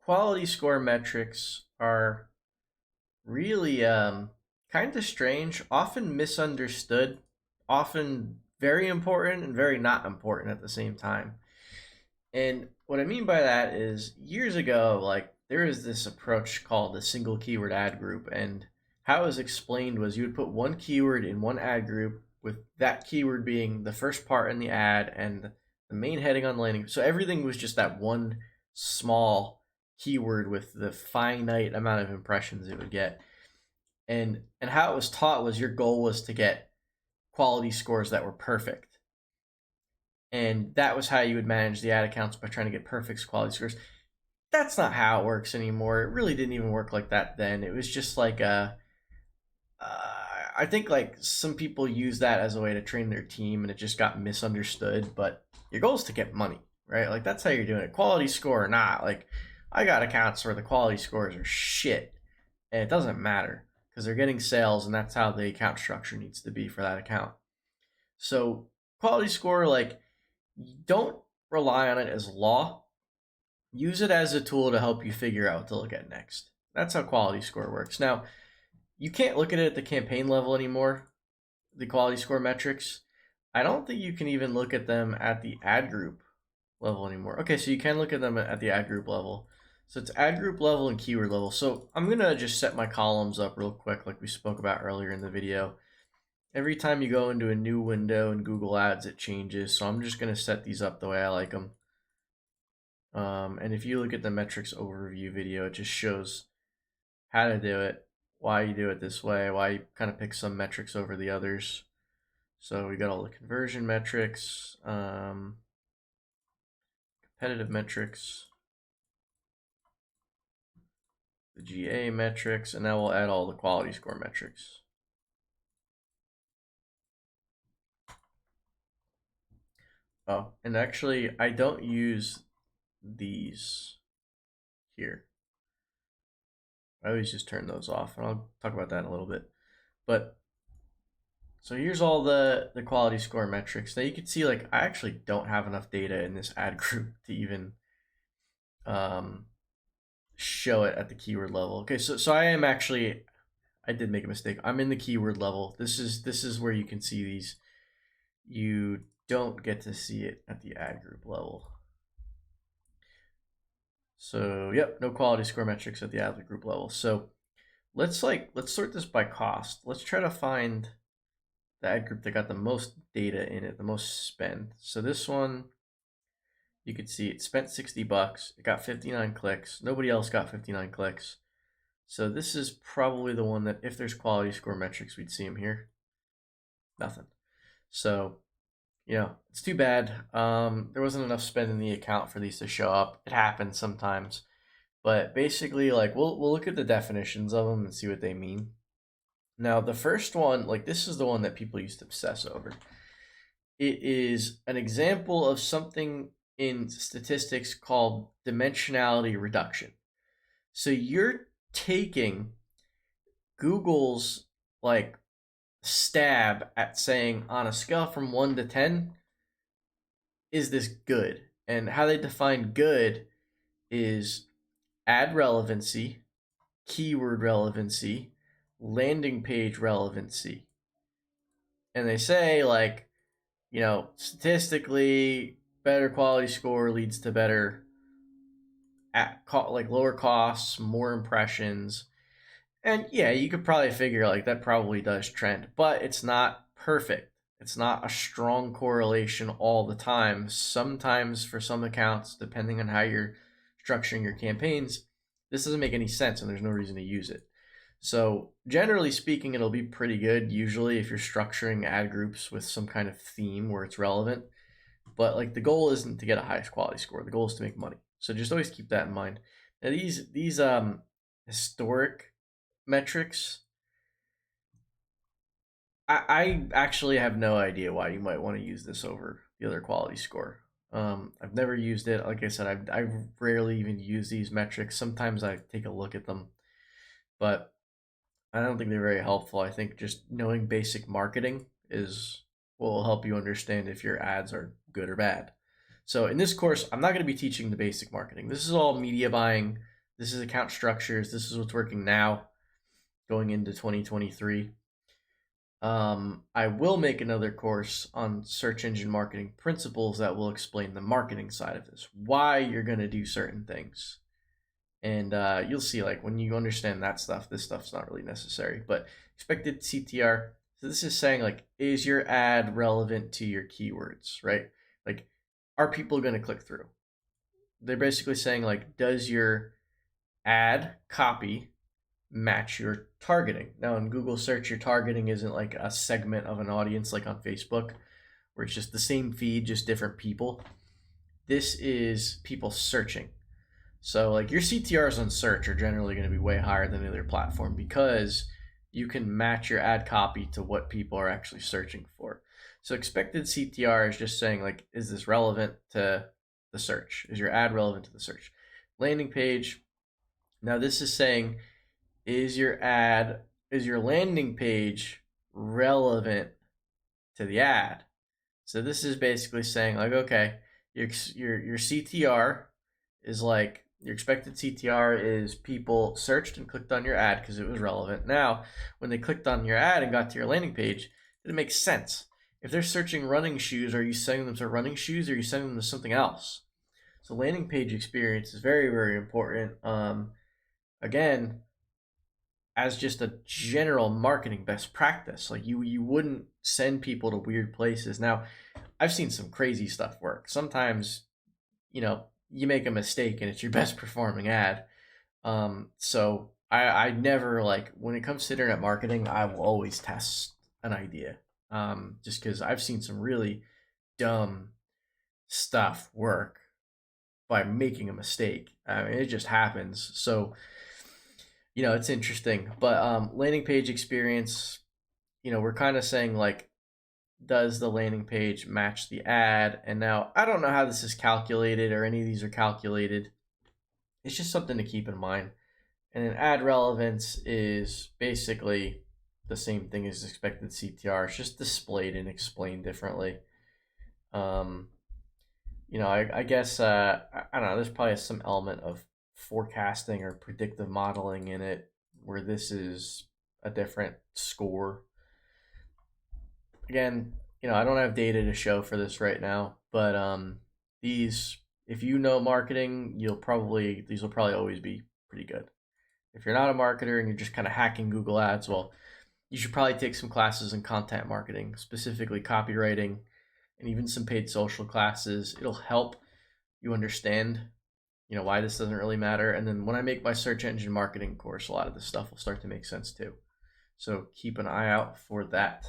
quality score metrics are really kind of strange, often misunderstood, often very important and very not important at the same time. And what I mean by that is years ago, like there is this approach called the single keyword ad group, and how it was explained was you would put one keyword in one ad group with that keyword being the first part in the ad and the main heading on the landing. So everything was just that one small keyword with the finite amount of impressions it would get. And how it was taught was your goal was to get quality scores that were perfect, and that was how you would manage the ad accounts, by trying to get perfect quality scores. That's not how it works anymore. It really didn't even work like that then. It was just like I think like some people use that as a way to train their team, and it just got misunderstood. But your goal is to get money, right? Like that's how you're doing it. Quality score or not, like I got accounts where the quality scores are shit, and it doesn't matter because they're getting sales, and that's how the account structure needs to be for that account. So quality score, like, don't rely on it as law. Use it as a tool to help you figure out what to look at next. That's how quality score works. Now, you can't look at it at the campaign level anymore, the quality score metrics. I don't think you can even look at them at the ad group level anymore. Okay, so you can look at them at the ad group level. So it's ad group level and keyword level. So I'm going to just set my columns up real quick like we spoke about earlier in the video. Every time you go into a new window in Google Ads, it changes. So I'm just going to set these up the way I like them. And if you look at the metrics overview video, it just shows how to do it, why you do it this way, why you kind of pick some metrics over the others. So we got all the conversion metrics, competitive metrics, the GA metrics, and now we'll add all the quality score metrics. Oh, and actually I don't use these here. I always just turn those off, and I'll talk about that in a little bit. But so here's all the quality score metrics. Now you can see, like, I actually don't have enough data in this ad group to even um, show it at the keyword level. Okay, so I am actually, I did make a mistake. I'm in the keyword level. This is where you can see these. You don't get to see it at the ad group level. So yep, no quality score metrics at the ad group level. So let's sort this by cost. Let's try to find the ad group that got the most data in it, the most spend. So this one, you could see it spent $60. It got 59 clicks. Nobody else got 59 clicks. So this is probably the one that, if there's quality score metrics, we'd see them here. Nothing. So, it's too bad. There wasn't enough spend in the account for these to show up. It happens sometimes. But basically, like, we'll look at the definitions of them and see what they mean. Now, the first one, like, this is the one that people used to obsess over. It is an example of something in statistics called dimensionality reduction. So you're taking Google's, like, stab at saying, on a scale from 1 to 10, is this good? And how they define good is ad relevancy, keyword relevancy, landing page relevancy. And they say, like, statistically, better quality score leads to better, like, lower costs, more impressions. And yeah, you could probably figure, like, that probably does trend, but it's not perfect. It's not a strong correlation all the time. Sometimes for some accounts, depending on how you're structuring your campaigns, this doesn't make any sense and there's no reason to use it. So generally speaking, it'll be pretty good usually if you're structuring ad groups with some kind of theme where it's relevant. But, like, the goal isn't to get a highest quality score. The goal is to make money. So just always keep that in mind. Now these historic metrics, I actually have no idea why you might want to use this over the other quality score. I've never used it. Like I said, I rarely even use these metrics. Sometimes I take a look at them, but I don't think they're very helpful. I think just knowing basic marketing is what will help you understand if your ads are good or bad. So in this course, I'm not going to be teaching the basic marketing. This is all media buying, This is account structures. This is what's working now going into 2023. I will make another course on search engine marketing principles that will explain the marketing side of this, why you're going to do certain things. And you'll see, like, when you understand that stuff, this stuff's not really necessary. But expected CTR, so this is saying, like, is your ad relevant to your keywords, right? Like, are people going to click through? They're basically saying, like, does your ad copy match your targeting? Now, in Google search, your targeting isn't like a segment of an audience like on Facebook, where it's just the same feed, just different people. This is people searching. So, like, your CTRs on search are generally going to be way higher than any other platform because you can match your ad copy to what people are actually searching for. So, expected CTR is just saying, like, is this relevant to the search? Is your ad relevant to the search? Landing page. Now, this is saying, is your landing page relevant to the ad? So this is basically saying, like, okay, your CTR is like, your expected CTR is people searched and clicked on your ad because it was relevant. Now, when they clicked on your ad and got to your landing page, it makes sense. If they're searching running shoes, are you sending them to running shoes or are you sending them to something else? So landing page experience is very, very important. Again, as just a general marketing best practice, like you wouldn't send people to weird places. Now, I've seen some crazy stuff work. Sometimes, you make a mistake and it's your best performing ad. So I never, like, when it comes to internet marketing, I will always test an idea. Just because I've seen some really dumb stuff work by making a mistake. I mean, it just happens. So, it's interesting. But landing page experience, we're kind of saying, like, does the landing page match the ad? And now I don't know how this is calculated or any of these are calculated. It's just something to keep in mind. And an ad relevance is basically the same thing as expected CTR. It's just displayed and explained differently. I guess, I don't know, there's probably some element of forecasting or predictive modeling in it where this is a different score. Again, I don't have data to show for this right now, but these, if you know marketing, these will probably always be pretty good. If you're not a marketer and you're just kind of hacking Google Ads, well, you should probably take some classes in content marketing, specifically copywriting, and even some paid social classes. It'll help you understand, why this doesn't really matter. And then when I make my search engine marketing course, a lot of this stuff will start to make sense too. So keep an eye out for that.